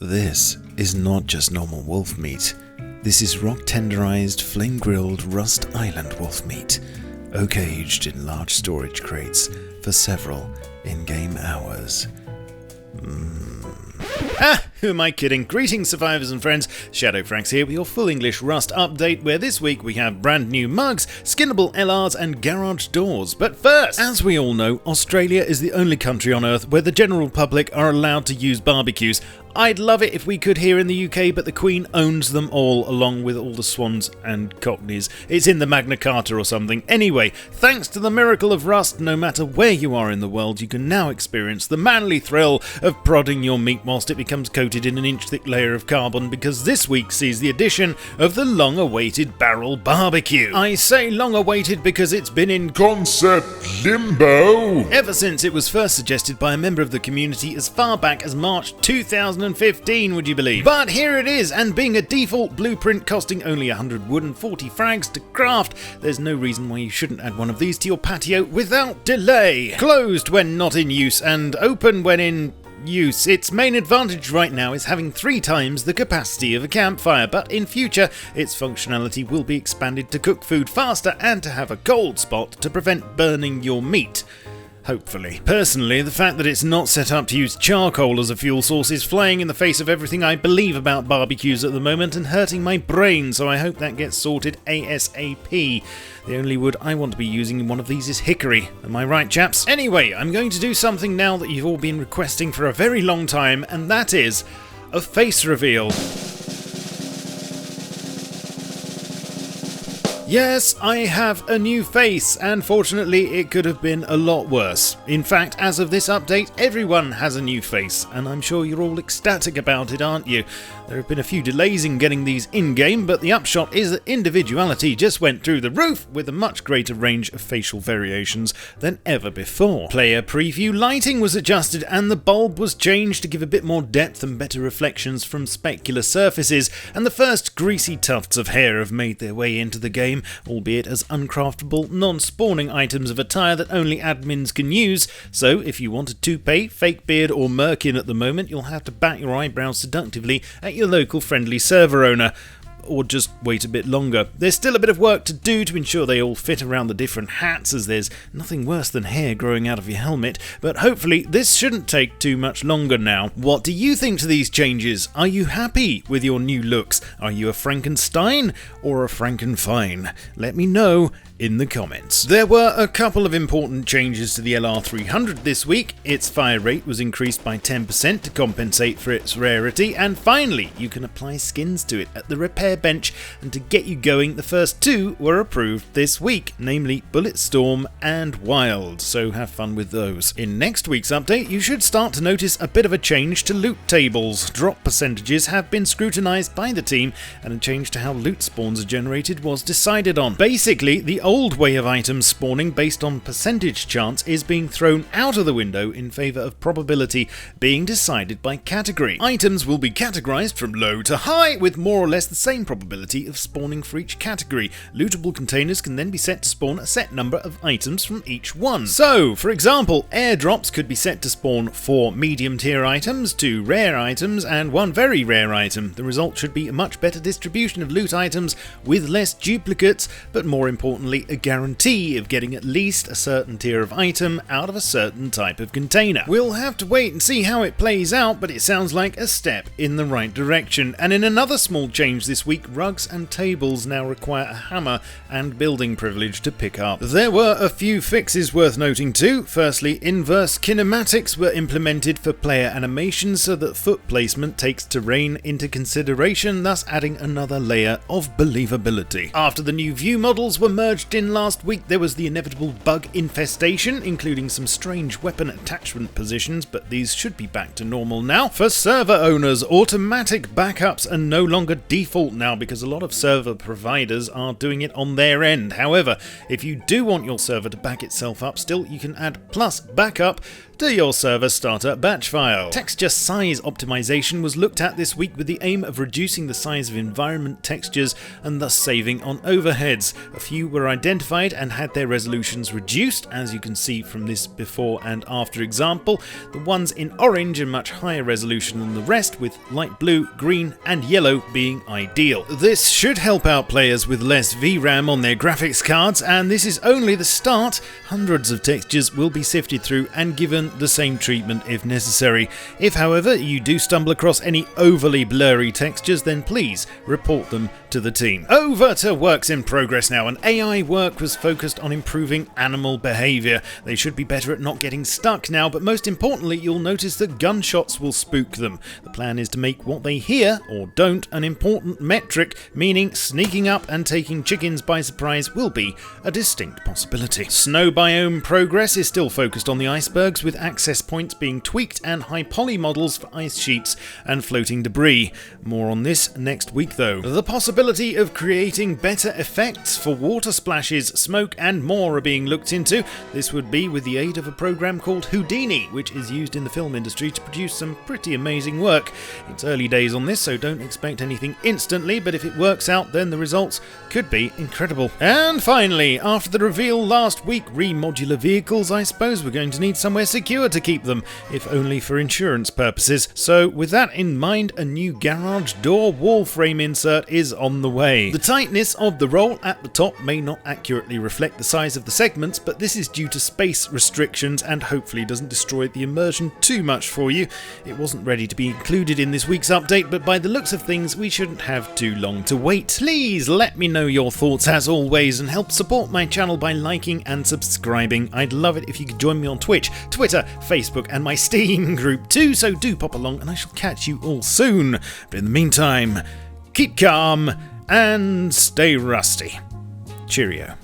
This is not just normal wolf meat. This is rock tenderized, flame grilled Rust Island wolf meat, oak aged in large storage crates for several in-game hours. Who am I kidding? Greetings survivors and friends, SHADOWFRAX here with your full English Rust update, where this week we have brand new mugs, skinnable LRs and garage doors. But first, as we all know, Australia is the only country on earth where the general public are allowed to use barbecues. I'd love it if we could here in the UK, but the Queen owns them all, along with all the swans and cockneys. It's in the Magna Carta or something. Anyway, thanks to the miracle of Rust, no matter where you are in the world, you can now experience the manly thrill of prodding your meat whilst it becomes coated in an inch-thick layer of carbon, because this week sees the addition of the long-awaited barrel barbecue. I say long-awaited because it's been in concept limbo ever since it was first suggested by a member of the community as far back as March 2015, would you believe? But here it is, and being a default blueprint costing only 100 wood and 40 frags to craft, there's no reason why you shouldn't add one of these to your patio without delay. Closed when not in use and open when in use. Its main advantage right now is having 3 times the capacity of a campfire, but in future its functionality will be expanded to cook food faster and to have a cold spot to prevent burning your meat. Hopefully. Personally, the fact that it's not set up to use charcoal as a fuel source is flying in the face of everything I believe about barbecues at the moment and hurting my brain, so I hope that gets sorted ASAP. The only wood I want to be using in one of these is hickory. Am I right, chaps? Anyway, I'm going to do something now that you've all been requesting for a very long time, and that is a face reveal. Yes, I have a new face, and fortunately it could have been a lot worse. In fact, as of this update, everyone has a new face, and I'm sure you're all ecstatic about it, aren't you? There have been a few delays in getting these in-game, but the upshot is that individuality just went through the roof with a much greater range of facial variations than ever before. Player preview lighting was adjusted, and the bulb was changed to give a bit more depth and better reflections from specular surfaces, and the first greasy tufts of hair have made their way into the game, albeit as uncraftable, non-spawning items of attire that only admins can use, so if you want a toupee, fake beard or merkin at the moment, you'll have to bat your eyebrows seductively at your local friendly server owner. Or just wait a bit longer. There's still a bit of work to do to ensure they all fit around the different hats, as there's nothing worse than hair growing out of your helmet, but hopefully this shouldn't take too much longer now. What do you think to these changes? Are you happy with your new looks? Are you a Frankenstein or a Frankenfine? Let me know in the comments. There were a couple of important changes to the LR300 this week. Its fire rate was increased by 10% to compensate for its rarity, and finally you can apply skins to it at the repair bench, and to get you going the first 2 were approved this week, namely Bulletstorm and Wild, so have fun with those. In next week's update you should start to notice a bit of a change to loot tables. Drop percentages have been scrutinised by the team, and a change to how loot spawns are generated was decided on. Basically, the old way of items spawning based on percentage chance is being thrown out of the window in favour of probability being decided by category. Items will be categorised from low to high, with more or less the same probability of spawning for each category. Lootable containers can then be set to spawn a set number of items from each one. So, for example, airdrops could be set to spawn 4 medium tier items, 2 rare items, and 1 very rare item. The result should be a much better distribution of loot items with less duplicates, but more importantly, a guarantee of getting at least a certain tier of item out of a certain type of container. We'll have to wait and see how it plays out, but it sounds like a step in the right direction. And in another small change this week, rugs and tables now require a hammer and building privilege to pick up. There were a few fixes worth noting too. Firstly, inverse kinematics were implemented for player animations so that foot placement takes terrain into consideration, thus adding another layer of believability. After the new view models were merged in last week, there was the inevitable bug infestation, including some strange weapon attachment positions, but these should be back to normal now. For server owners, automatic backups are no longer default now because a lot of server providers are doing it on their end. However, if you do want your server to back itself up still, you can add plus backup to your server starter batch file. Texture size optimization was looked at this week with the aim of reducing the size of environment textures and thus saving on overheads. A few were identified and had their resolutions reduced, as you can see from this before and after example. The ones in orange are much higher resolution than the rest, with light blue, green and yellow being ideal. This should help out players with less VRAM on their graphics cards, and this is only the start. Hundreds of textures will be sifted through and given the same treatment if necessary. If, however, you do stumble across any overly blurry textures, then please report them to the team. Over to works in progress now, and AI work was focused on improving animal behaviour. They should be better at not getting stuck now, but most importantly, you'll notice that gunshots will spook them. The plan is to make what they hear, or don't, an important metric, meaning sneaking up and taking chickens by surprise will be a distinct possibility. Snow biome progress is still focused on the icebergs, with access points being tweaked and high poly models for ice sheets and floating debris. More on this next week though. The possibility of creating better effects for water splashes, smoke and more are being looked into. This would be with the aid of a program called Houdini, which is used in the film industry to produce some pretty amazing work. It's early days on this, so don't expect anything instantly, but if it works out then the results could be incredible. And finally, after the reveal last week, modular vehicles, I suppose we're going to need somewhere secure to keep them, if only for insurance purposes. So with that in mind, a new garage door wall frame insert is on the way. The tightness of the roll at the top may not accurately reflect the size of the segments, but this is due to space restrictions and hopefully doesn't destroy the immersion too much for you. It wasn't ready to be included in this week's update, but by the looks of things, we shouldn't have too long to wait. Please let me know your thoughts as always, and help support my channel by liking and subscribing. I'd love it if you could join me on Twitch, Twitter, Facebook and my Steam group too, so do pop along and I shall catch you all soon. But in the meantime, keep calm and stay rusty. Cheerio.